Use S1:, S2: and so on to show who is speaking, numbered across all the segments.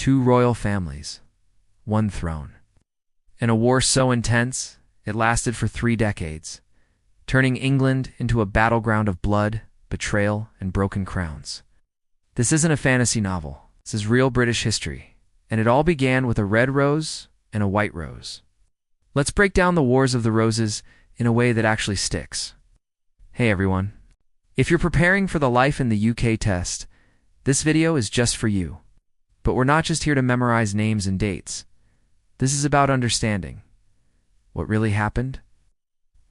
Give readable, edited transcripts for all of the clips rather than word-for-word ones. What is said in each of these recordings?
S1: Two royal families, one throne. And a war so intense, it lasted for 3 decades, turning England into a battleground of blood, betrayal, and broken crowns. This isn't a fantasy novel. This is real British history, and it all began with a red rose and a white rose. Let's break down the Wars of the Roses in a way that actually sticks. Hey everyone. If you're preparing for the Life in the UK test, this video is just for you. But we're not just here to memorize names and dates. This is about understanding. What really happened?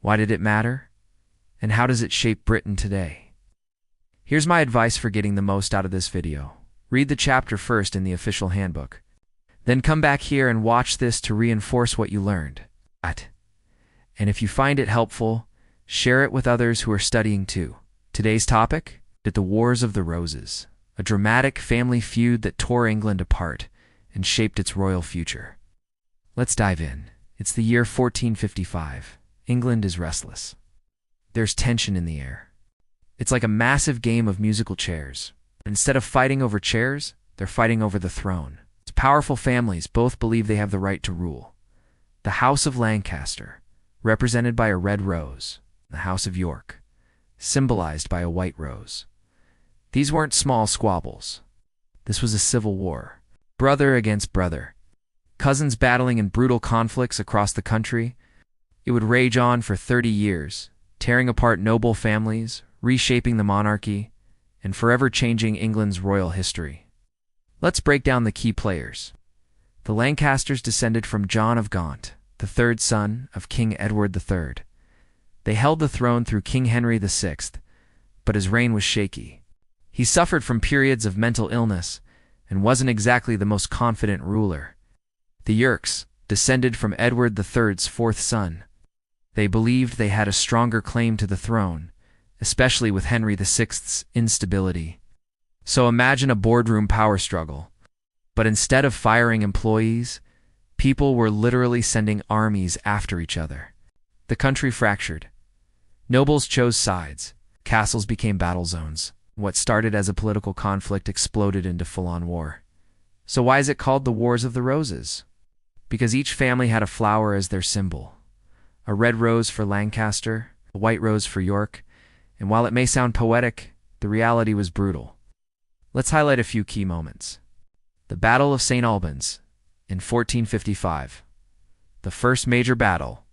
S1: Why did it matter? And how does it shape Britain today? Here's my advice for getting the most out of this video. Read the chapter first in the official handbook. Then come back here and watch this to reinforce what you learned. And if you find it helpful, share it with others who are studying too. Today's topic? The Wars of the Roses, a dramatic family feud that tore England apart and shaped its royal future. Let's dive in. It's the year 1455. England is restless. There's tension in the air. It's like a massive game of musical chairs. Instead of fighting over chairs, they're fighting over the throne. It's powerful families both believe they have the right to rule. The House of Lancaster, represented by a red rose, the House of York, symbolized by a white rose. These weren't small squabbles. This was a civil war. Brother against brother. Cousins battling in brutal conflicts across the country. It would rage on for 30 years, tearing apart noble families, reshaping the monarchy, and forever changing England's royal history. Let's break down the key players. The Lancasters descended from John of Gaunt, the third son of King Edward III. They held the throne through King Henry VI, but his reign was shaky. He suffered from periods of mental illness and wasn't exactly the most confident ruler. The Yorks descended from Edward III's fourth son. They believed they had a stronger claim to the throne, especially with Henry VI's instability. So imagine a boardroom power struggle. But instead of firing employees, people were literally sending armies after each other. The country fractured. Nobles chose sides. Castles became battle zones. What started as a political conflict exploded into full-on war. So why is it called the Wars of the Roses? Because each family had a flower as their symbol. A red rose for Lancaster, a white rose for York, and while it may sound poetic, the reality was brutal. Let's highlight a few key moments. The Battle of St. Albans in 1455. The first major battle.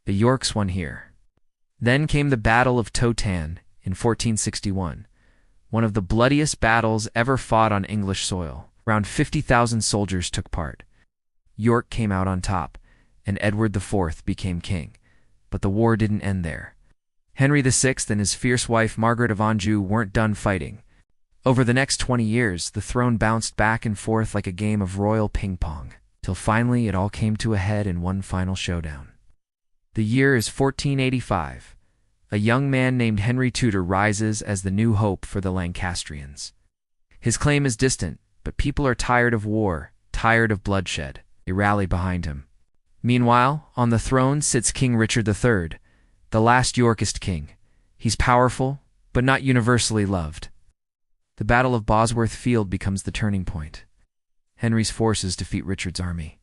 S1: The Yorks won here. Then came the Battle of Towton in 1461, one of the bloodiest battles ever fought on English soil. Around 50,000 soldiers took part. York came out on top, and Edward IV became king. But the war didn't end there. Henry VI and his fierce wife Margaret of Anjou weren't done fighting. Over the next 20 years, the throne bounced back and forth like a game of royal ping-pong, till finally it all came to a head in one final showdown. The year is 1485. A young man named Henry Tudor rises as the new hope for the Lancastrians. His claim is distant, but people are tired of war, tired of bloodshed. They rally behind him. Meanwhile, on the throne sits King Richard III, the last Yorkist king. He's powerful, but not universally loved. The Battle of Bosworth Field becomes the turning point. Henry's forces defeat Richard's army.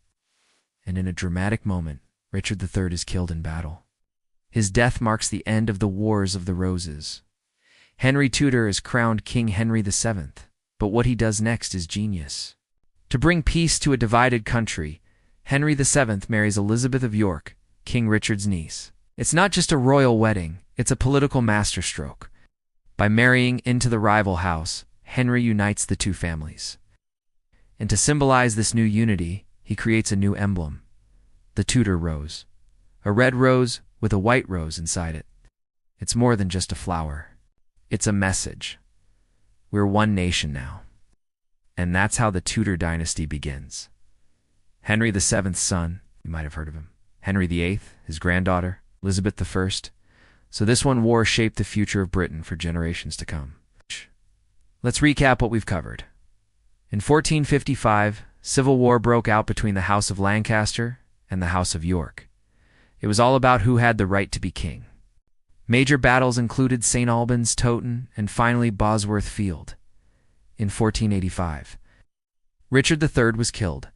S1: And in a dramatic moment, Richard III is killed in battle. His death marks the end of the Wars of the Roses. Henry Tudor is crowned King Henry VII, but what he does next is genius. To bring peace to a divided country, Henry VII marries Elizabeth of York, King Richard's niece. It's not just a royal wedding, it's a political masterstroke. By marrying into the rival house, Henry unites the two families. And to symbolize this new unity, he creates a new emblem, the Tudor Rose, a red rose with a white rose inside it. It's more than just a flower. It's a message. We're one nation now. And that's how the Tudor dynasty begins. Henry VII's son, you might have heard of him. Henry VIII, his granddaughter, Elizabeth I. So this one war shaped the future of Britain for generations to come. Let's recap what we've covered. In 1455, civil war broke out between the House of Lancaster and the House of York. It was all about who had the right to be king. Major battles included St. Albans, Towton, and finally Bosworth Field in 1485. Richard III was killed,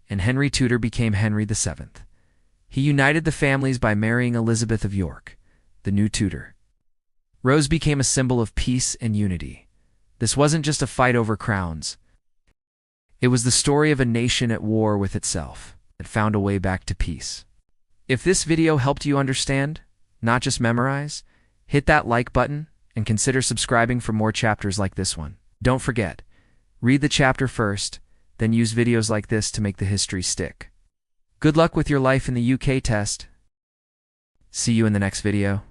S1: and Henry Tudor became Henry VII. He united the families by marrying Elizabeth of York, the new Tudor. Rose became a symbol of peace and unity. This wasn't just a fight over crowns. It was the story of a nation at war with itself that found a way back to peace. If this video helped you understand, not just memorize, hit that like button and consider subscribing for more chapters like this one. Don't forget, read the chapter first, then use videos like this to make the history stick. Good luck with your life in the UK test. See you in the next video.